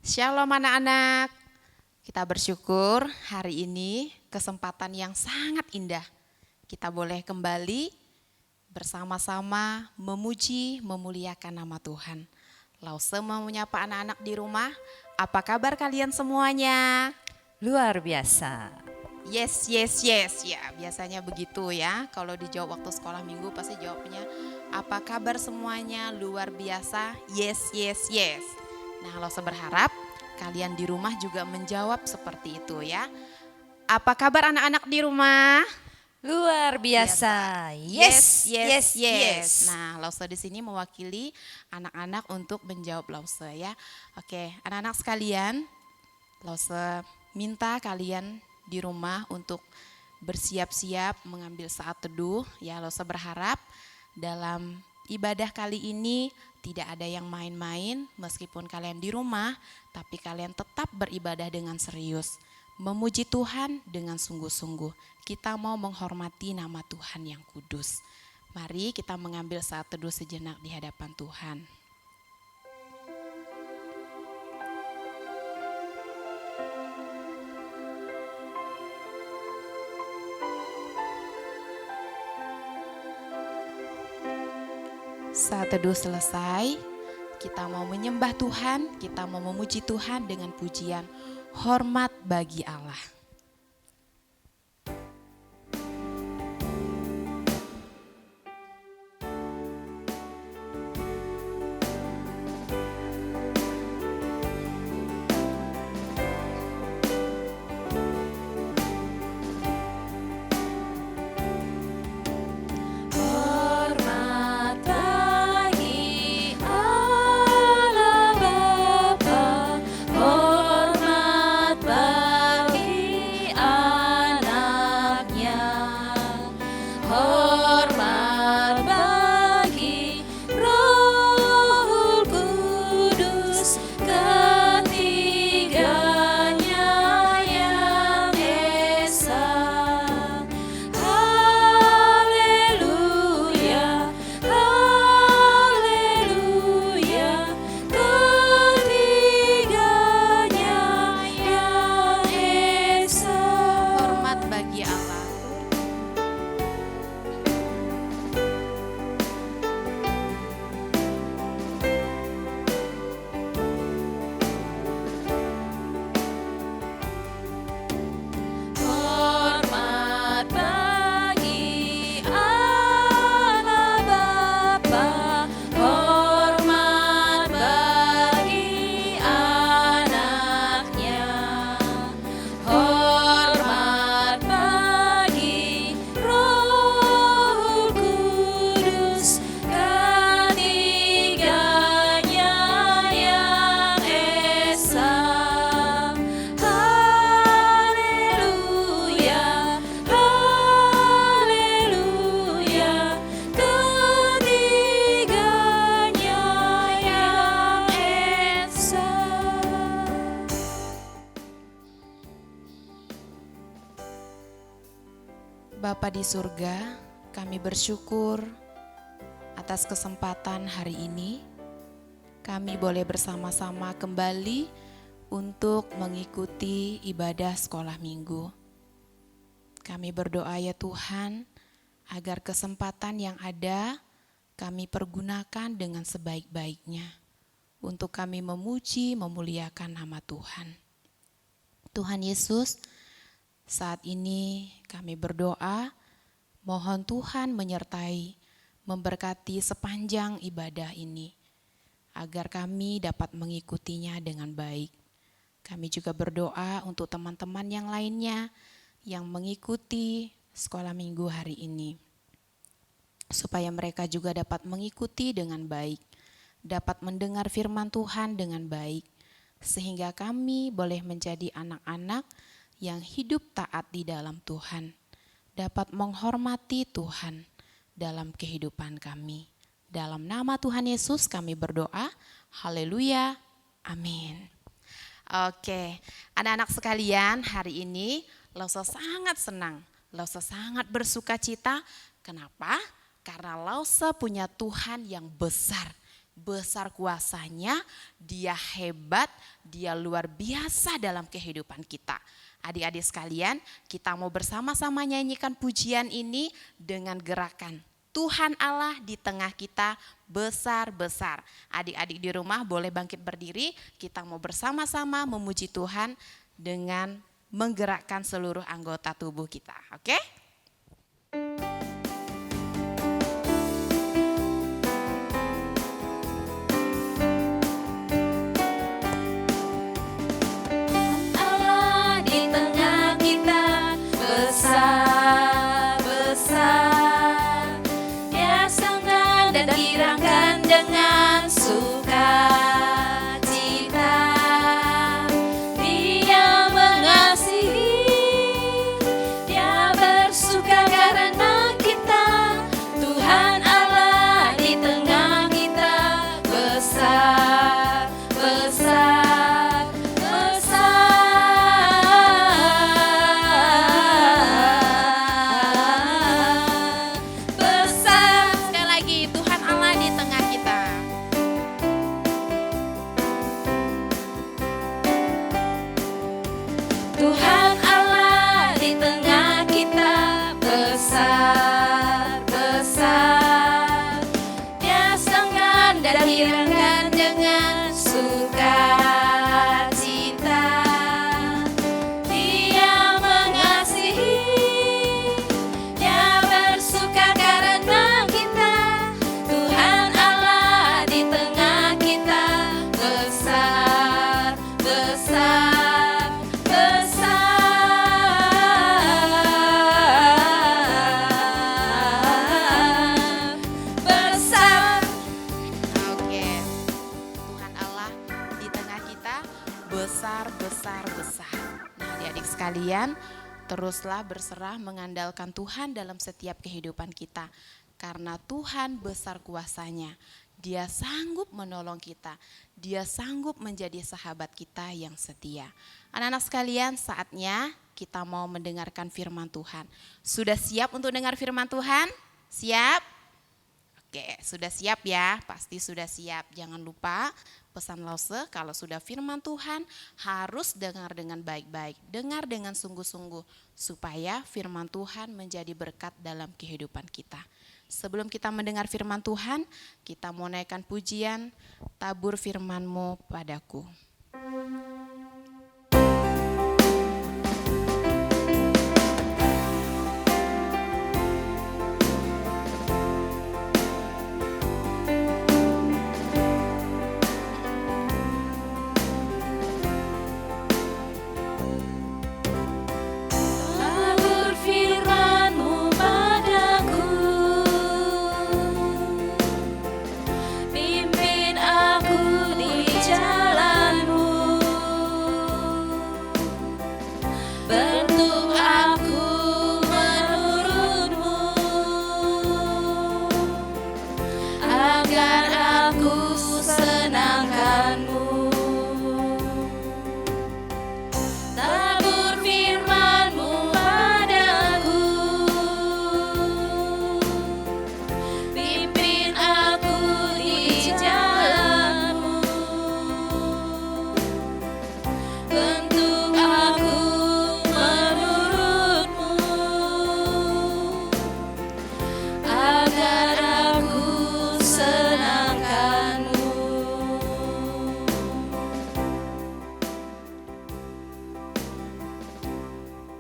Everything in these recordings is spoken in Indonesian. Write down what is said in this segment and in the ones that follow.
Shalom anak-anak, kita bersyukur hari ini kesempatan yang sangat indah. Kita boleh kembali bersama-sama memuji, memuliakan nama Tuhan. Lause mau menyapa anak-anak di rumah, apa kabar kalian semuanya? Luar biasa. Yes, ya biasanya begitu ya. Kalau dijawab waktu sekolah minggu pasti jawabnya, apa kabar semuanya? Luar biasa, yes. Nah, Lause berharap kalian di rumah juga menjawab seperti itu ya. Apa kabar anak-anak di rumah? Luar biasa. Yes. Nah, Lause di sini mewakili anak-anak untuk menjawab Lause ya. Oke, anak-anak sekalian, Lause minta kalian di rumah untuk bersiap-siap mengambil saat teduh ya. Lause berharap dalam ibadah kali ini tidak ada yang main-main, meskipun kalian di rumah tapi kalian tetap beribadah dengan serius, memuji Tuhan dengan sungguh-sungguh. Kita mau menghormati nama Tuhan yang kudus. Mari kita mengambil saat teduh sejenak di hadapan Tuhan. Saat teduh selesai, kita mau menyembah Tuhan, kita mau memuji Tuhan dengan pujian hormat bagi Allah. Bapa di surga, kami bersyukur atas kesempatan hari ini. Kami boleh bersama-sama kembali untuk mengikuti ibadah sekolah minggu. Kami berdoa ya Tuhan, agar kesempatan yang ada kami pergunakan dengan sebaik-baiknya untuk kami memuji, memuliakan nama Tuhan. Tuhan Yesus, saat ini kami berdoa, mohon Tuhan menyertai, memberkati sepanjang ibadah ini, agar kami dapat mengikutinya dengan baik. Kami juga berdoa untuk teman-teman yang lainnya yang mengikuti sekolah minggu hari ini, supaya mereka juga dapat mengikuti dengan baik, dapat mendengar firman Tuhan dengan baik, sehingga kami boleh menjadi anak-anak yang hidup taat di dalam Tuhan, dapat menghormati Tuhan dalam kehidupan kami. Dalam nama Tuhan Yesus kami berdoa, haleluya, amin. Oke, anak-anak sekalian, hari ini Lause sangat senang, Lause sangat bersuka cita. Kenapa? Karena Lause punya Tuhan yang besar, besar kuasanya, Dia hebat, Dia luar biasa dalam kehidupan kita. Adik-adik sekalian, kita mau bersama-sama nyanyikan pujian ini dengan gerakan Tuhan Allah di tengah kita besar-besar. Adik-adik di rumah boleh bangkit berdiri, kita mau bersama-sama memuji Tuhan dengan menggerakkan seluruh anggota tubuh kita. Oke? Allah di tengah kita besar-besar, Dia senang dan dirangkan dengan sukacita. Dia mengasihi, Dia bersuka karena kita. Tuhan Allah di tengah kita besar-besar, besar. Sekali lagi, Tuhan Allah di tengah kita. Tuhan Allah di tengah kita besar-besar, Dia senang dan dirangkan dengan sukacita. Dia mengasihi, Dia bersuka karena kita. Tuhan Allah di tengah kita besar-besar, besar. Oke, Tuhan Allah di tengah kita besar-besar-besar. Nah, adik-adik sekalian, teruslah berserah mengandalkan Tuhan dalam setiap kehidupan kita. Karena Tuhan besar kuasanya, Dia sanggup menolong kita, Dia sanggup menjadi sahabat kita yang setia. Anak-anak sekalian, saatnya kita mau mendengarkan firman Tuhan. Sudah siap untuk dengar firman Tuhan? Siap? Oke, sudah siap ya? Pasti sudah siap. Jangan lupa pesan Lause, kalau sudah firman Tuhan harus dengar dengan baik-baik. Dengar dengan sungguh-sungguh supaya firman Tuhan menjadi berkat dalam kehidupan kita. Sebelum kita mendengar firman Tuhan, kita mau naikkan pujian, tabur firman-Mu padaku. Tabur firman-Mu padaku, pimpin aku di jalan-Mu, bentuk aku menurut-Mu, agar aku senangkan-Mu. Tabur firman-Mu padaku, pimpin aku di jalan-Mu, bentuk aku menurut-Mu, agar aku senangkan-Mu.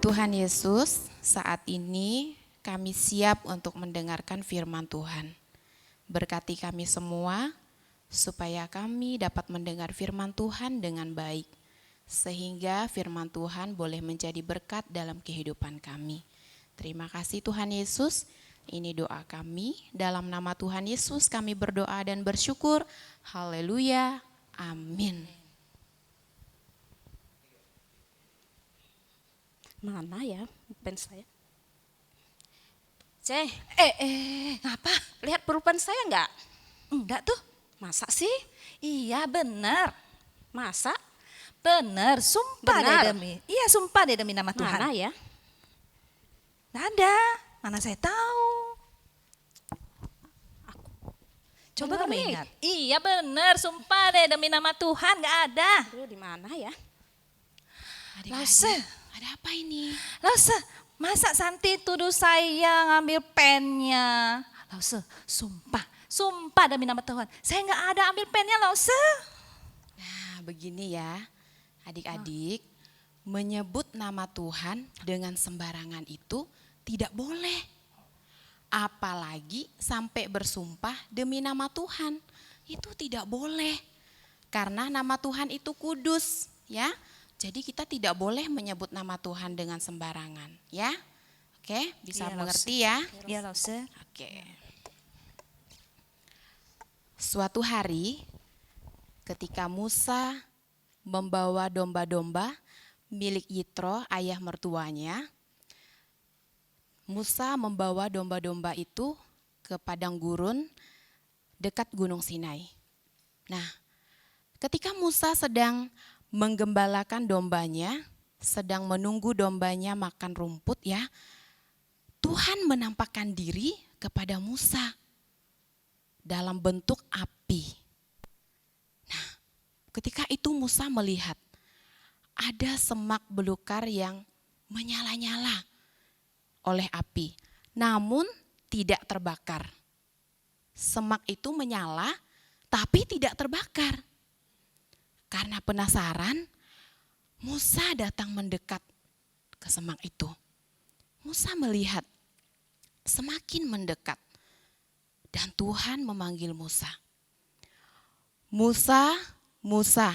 Tuhan Yesus, saat ini kami siap untuk mendengarkan firman Tuhan. Berkati kami semua, supaya kami dapat mendengar firman Tuhan dengan baik, sehingga firman Tuhan boleh menjadi berkat dalam kehidupan kami. Terima kasih Tuhan Yesus, ini doa kami. Dalam nama Tuhan Yesus kami berdoa dan bersyukur. Haleluya, amin. Mana ya pen saya? Ngapa? Lihat pulpen saya enggak? Enggak tuh. Masa sih? Iya benar. Masa? Benar, sumpah Benar. deh demi. Iya, sumpah deh demi nama Tuhan. Mana ya? Nggak ada. Mana saya tahu. Coba kamu Bener nih. ingat. Iya bener, sumpah deh demi nama Tuhan gak ada. Aduh, di mana ya? Lause, Ada apa ini? Lause, masa Santi tuduh saya ngambil pennya? Lause, sumpah demi nama Tuhan. Saya gak ada ambil pennya Lause. Nah, begini ya, adik-adik, menyebut nama Tuhan dengan sembarangan itu tidak boleh. Apalagi sampai bersumpah demi nama Tuhan, itu tidak boleh. Karena nama Tuhan itu kudus, ya. Jadi kita tidak boleh menyebut nama Tuhan dengan sembarangan, ya. Oke, bisa Iya, mengerti ya? Iya Lause. Oke. Suatu hari ketika Musa membawa domba-domba milik Yitro, ayah mertuanya, Musa membawa domba-domba itu ke padang gurun dekat Gunung Sinai. Nah, ketika Musa sedang menggembalakan dombanya, sedang menunggu dombanya makan rumput ya, Tuhan menampakkan diri kepada Musa dalam bentuk api. Nah, ketika itu Musa melihat ada semak belukar yang menyala-nyala oleh api, namun tidak terbakar. Semak itu menyala, tapi tidak terbakar. Karena penasaran, Musa datang mendekat ke semak itu. Musa melihat semakin mendekat, dan Tuhan memanggil Musa. Musa, Musa.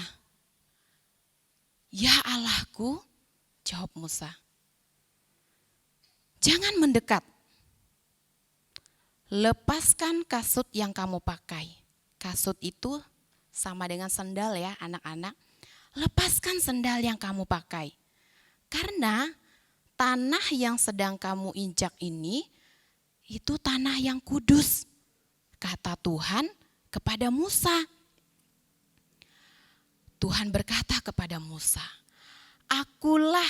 Ya Allahku, jawab Musa. Jangan mendekat. Lepaskan kasut yang kamu pakai. Kasut itu sama dengan sendal ya anak-anak. Lepaskan sendal yang kamu pakai. Karena tanah yang sedang kamu injak ini, itu tanah yang kudus. Kata Tuhan kepada Musa. Tuhan berkata kepada Musa, Akulah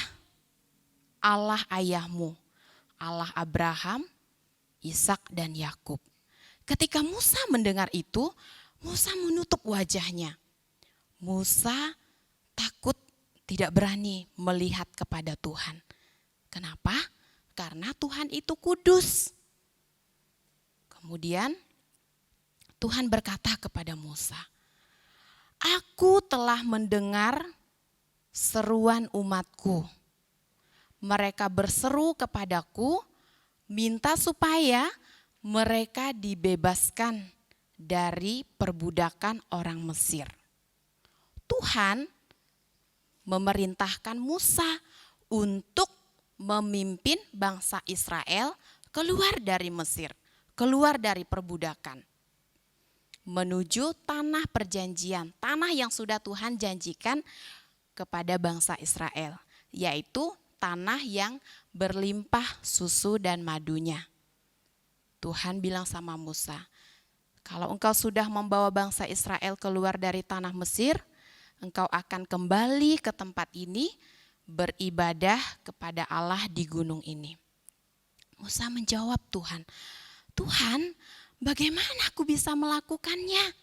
Allah ayahmu, Allah Abraham, Ishak dan Yakub. Ketika Musa mendengar itu, Musa menutup wajahnya. Musa takut, tidak berani melihat kepada Tuhan. Kenapa? Karena Tuhan itu kudus. Kemudian Tuhan berkata kepada Musa, Aku telah mendengar seruan umatku. Mereka berseru kepadaku, minta supaya mereka dibebaskan dari perbudakan orang Mesir. Tuhan memerintahkan Musa untuk memimpin bangsa Israel keluar dari Mesir, keluar dari perbudakan, menuju tanah perjanjian, tanah yang sudah Tuhan janjikan kepada bangsa Israel, yaitu tanah yang berlimpah susu dan madunya. Tuhan bilang sama Musa, kalau engkau sudah membawa bangsa Israel keluar dari tanah Mesir, engkau akan kembali ke tempat ini beribadah kepada Allah di gunung ini. Musa menjawab Tuhan, Tuhan, bagaimana aku bisa melakukannya?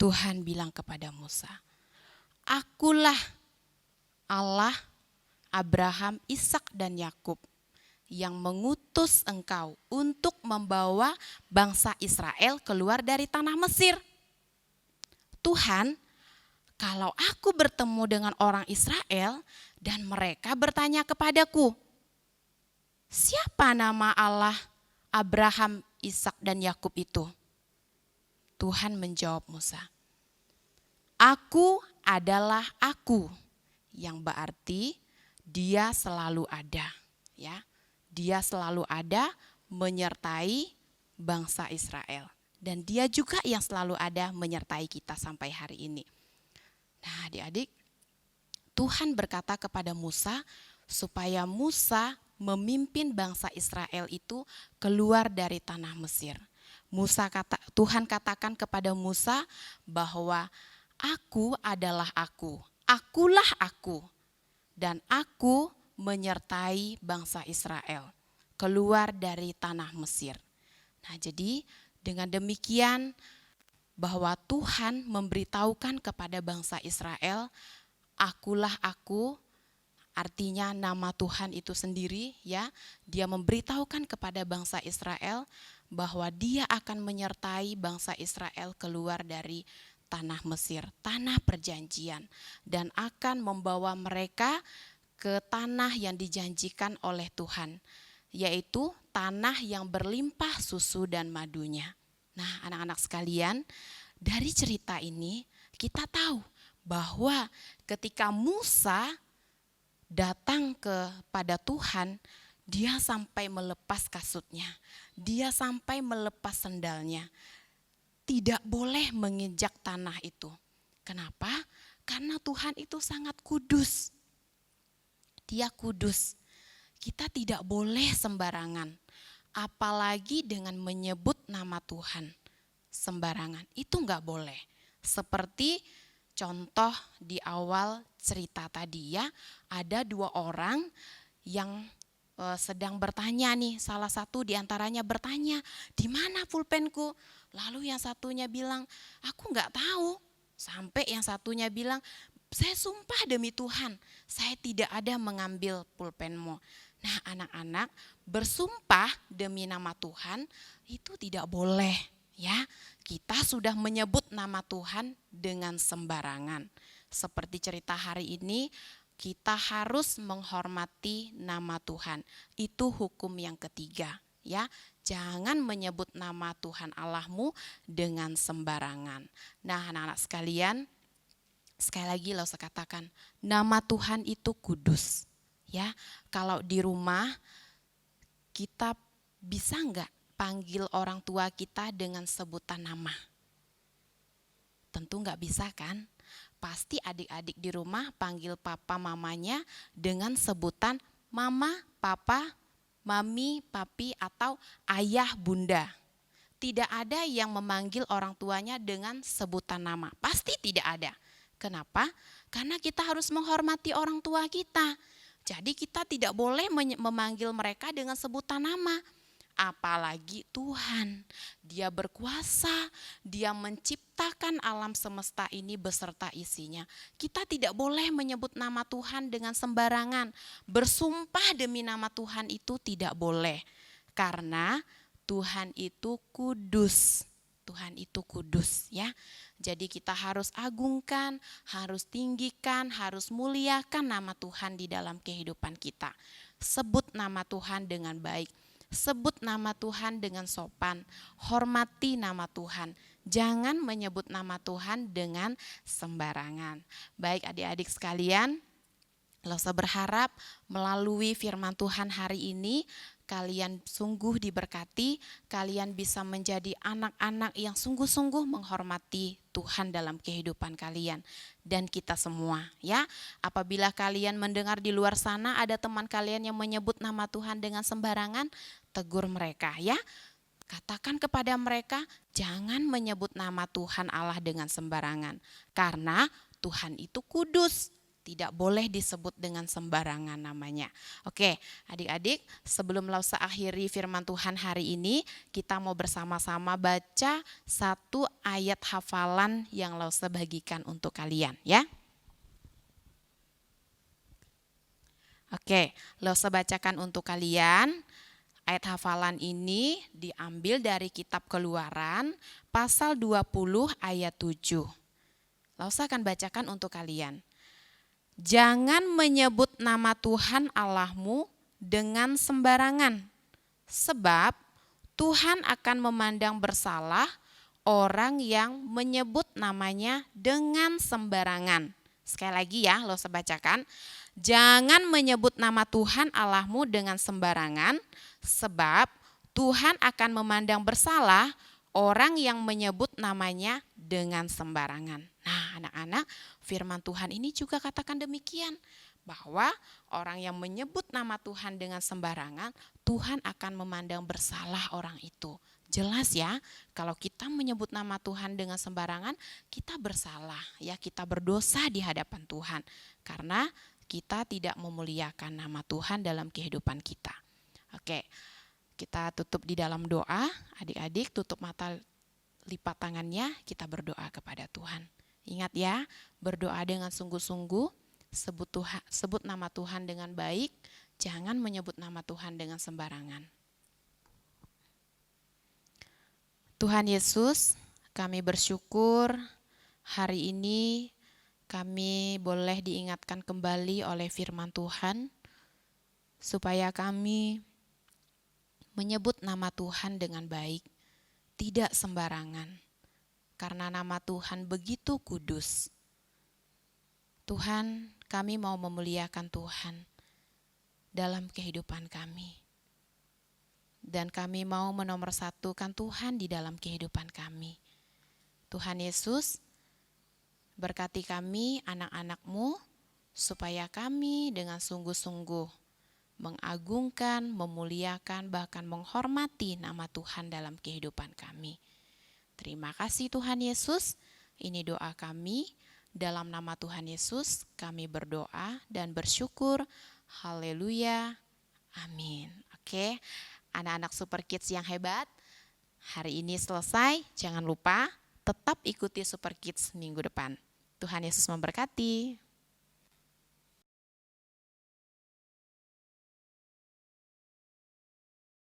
Tuhan bilang kepada Musa, Akulah Allah Abraham, Ishak dan Yakub yang mengutus engkau untuk membawa bangsa Israel keluar dari tanah Mesir. Tuhan, kalau aku bertemu dengan orang Israel dan mereka bertanya kepadaku, siapa nama Allah Abraham, Ishak dan Yakub itu? Tuhan menjawab Musa, Aku adalah aku, yang berarti dia selalu ada, ya. Dia selalu ada menyertai bangsa Israel, dan dia juga yang selalu ada menyertai kita sampai hari ini. Nah, adik-adik, Tuhan berkata kepada Musa supaya Musa memimpin bangsa Israel itu keluar dari tanah Mesir. Tuhan katakan kepada Musa bahwa Aku adalah aku, akulah aku, dan aku menyertai bangsa Israel keluar dari tanah Mesir. Nah, jadi Dengan demikian, bahwa Tuhan memberitahukan kepada bangsa Israel, akulah aku, artinya nama Tuhan itu sendiri ya. Dia memberitahukan kepada bangsa Israel bahwa dia akan menyertai bangsa Israel keluar dari tanah Mesir, tanah perjanjian, dan akan membawa mereka ke tanah yang dijanjikan oleh Tuhan, yaitu tanah yang berlimpah susu dan madunya. Nah, anak-anak sekalian, dari cerita ini kita tahu bahwa ketika Musa datang kepada Tuhan, dia sampai melepas kasutnya, dia sampai melepas sendalnya. Tidak boleh menginjak tanah itu. Kenapa? Karena Tuhan itu sangat kudus. Dia kudus. Kita tidak boleh sembarangan, apalagi dengan menyebut nama Tuhan sembarangan. Itu enggak boleh. Seperti contoh di awal cerita tadi ya, ada 2 orang yang sedang bertanya nih, salah satu diantaranya bertanya, di mana pulpenku? Lalu yang satunya bilang, aku enggak tahu. Sampai yang satunya bilang, saya sumpah demi Tuhan, saya tidak ada mengambil pulpenmu. Nah, anak-anak, bersumpah demi nama Tuhan itu tidak boleh ya. Kita sudah menyebut nama Tuhan dengan sembarangan. Seperti cerita hari ini, kita harus menghormati nama Tuhan. Itu hukum yang ketiga ya. Jangan menyebut nama Tuhan Allahmu dengan sembarangan. Nah, anak-anak sekalian, sekali lagi saya katakan, nama Tuhan itu kudus. Ya, kalau di rumah kita bisa enggak panggil orang tua kita dengan sebutan nama? Tentu enggak bisa kan? Pasti adik-adik di rumah panggil papa mamanya dengan sebutan mama, papa, mami, papi, atau ayah, bunda. Tidak ada yang memanggil orang tuanya dengan sebutan nama. Pasti tidak ada. Kenapa? Karena kita harus menghormati orang tua kita. Jadi kita tidak boleh memanggil mereka dengan sebutan nama. Apalagi Tuhan, Dia berkuasa, Dia menciptakan alam semesta ini beserta isinya. Kita tidak boleh menyebut nama Tuhan dengan sembarangan. Bersumpah demi nama Tuhan itu tidak boleh. Karena Tuhan itu kudus. Tuhan itu kudus ya. Jadi kita harus agungkan, harus tinggikan, harus muliakan nama Tuhan di dalam kehidupan kita. Sebut nama Tuhan dengan baik. Sebut nama Tuhan dengan sopan. Hormati nama Tuhan. Jangan menyebut nama Tuhan dengan sembarangan. Baik adik-adik sekalian, Losa berharap melalui firman Tuhan hari ini kalian sungguh diberkati, kalian bisa menjadi anak-anak yang sungguh-sungguh menghormati Tuhan dalam kehidupan kalian dan kita semua ya. Apabila kalian mendengar di luar sana ada teman kalian yang menyebut nama Tuhan dengan sembarangan, tegur mereka ya. Katakan kepada mereka, jangan menyebut nama Tuhan Allah dengan sembarangan, karena Tuhan itu kudus. Tidak boleh disebut dengan sembarangan namanya. Oke, adik-adik, sebelum Lausa akhiri firman Tuhan hari ini, kita mau bersama-sama baca 1 ayat hafalan yang Lausa bagikan untuk kalian ya. Oke, Lausa bacakan untuk kalian. Ayat hafalan ini diambil dari kitab Keluaran pasal 20 ayat 7. Lausa akan bacakan untuk kalian. Jangan menyebut nama Tuhan Allahmu dengan sembarangan, sebab Tuhan akan memandang bersalah orang yang menyebut namanya dengan sembarangan. Sekali lagi ya, lo bacakan. Jangan menyebut nama Tuhan Allahmu dengan sembarangan, sebab Tuhan akan memandang bersalah orang yang menyebut namanya dengan sembarangan. Nah, anak-anak, firman Tuhan ini juga katakan demikian, bahwa orang yang menyebut nama Tuhan dengan sembarangan, Tuhan akan memandang bersalah orang itu. Jelas ya, kalau kita menyebut nama Tuhan dengan sembarangan, kita bersalah, ya, kita berdosa di hadapan Tuhan, karena kita tidak memuliakan nama Tuhan dalam kehidupan kita. Oke, Kita tutup di dalam doa, adik-adik tutup mata, lipat tangannya, kita berdoa kepada Tuhan. Ingat ya, berdoa dengan sungguh-sungguh, sebut nama Tuhan dengan baik, jangan menyebut nama Tuhan dengan sembarangan. Tuhan Yesus, kami bersyukur hari ini kami boleh diingatkan kembali oleh firman Tuhan, supaya kami menyebut nama Tuhan dengan baik, tidak sembarangan, karena nama Tuhan begitu kudus. Tuhan, kami mau memuliakan Tuhan dalam kehidupan kami. Dan kami mau menomorsatukan Tuhan di dalam kehidupan kami. Tuhan Yesus, berkati kami anak-anak-Mu, supaya kami dengan sungguh-sungguh mengagungkan, memuliakan, bahkan menghormati nama Tuhan dalam kehidupan kami. Terima kasih Tuhan Yesus, ini doa kami. Dalam nama Tuhan Yesus kami berdoa dan bersyukur. Haleluya, amin. Oke, anak-anak Super Kids yang hebat, hari ini selesai. Jangan lupa tetap ikuti Super Kids minggu depan. Tuhan Yesus memberkati.